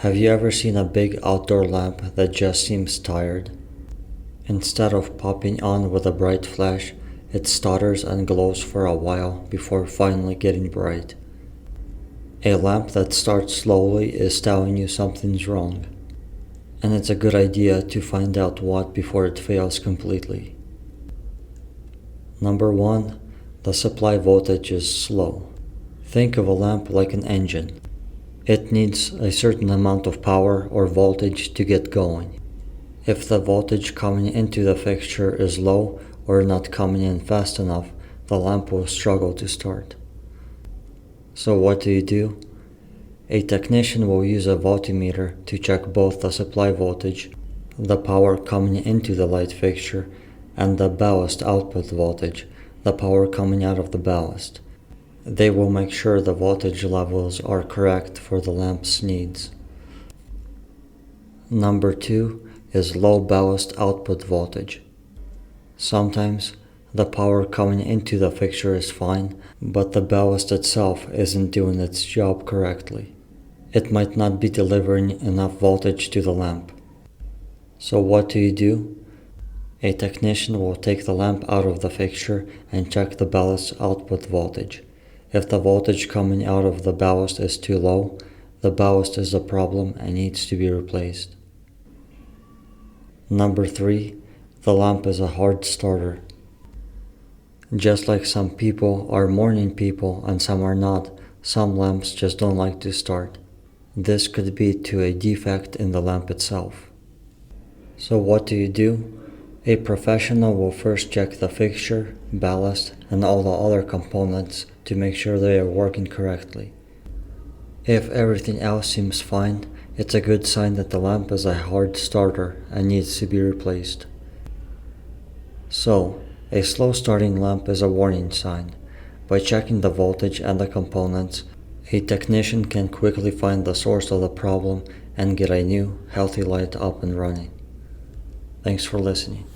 Have you ever seen a big outdoor lamp that just seems tired? Instead of popping on with a bright flash, it stutters and glows for a while before finally getting bright. A lamp that starts slowly is telling you something's wrong, and it's a good idea to find out what before it fails completely. Number 1. The supply voltage is slow. Think of a lamp like an engine. It needs a certain amount of power or voltage to get going. If the voltage coming into the fixture is low or not coming in fast enough, the lamp will struggle to start. So what do? A technician will use a voltmeter to check both the supply voltage, the power coming into the light fixture, and the ballast output voltage, the power coming out of the ballast. They will make sure the voltage levels are correct for the lamp's needs. Number 2 is low ballast output voltage. Sometimes the power coming into the fixture is fine, but the ballast itself isn't doing its job correctly. It might not be delivering enough voltage to the lamp. So what do? A technician will take the lamp out of the fixture and check the ballast output voltage. If the voltage coming out of the ballast is too low, the ballast is a problem and needs to be replaced. Number 3, the lamp is a hard starter. Just like some people are morning people and some are not, some lamps just don't like to start. This could be to a defect in the lamp itself. So what do? A professional will first check the fixture, ballast, and all the other components to make sure they are working correctly. If everything else seems fine, it's a good sign that the lamp is a hard starter and needs to be replaced. So, a slow starting lamp is a warning sign. By checking the voltage and the components, a technician can quickly find the source of the problem and get a new, healthy light up and running. Thanks for listening.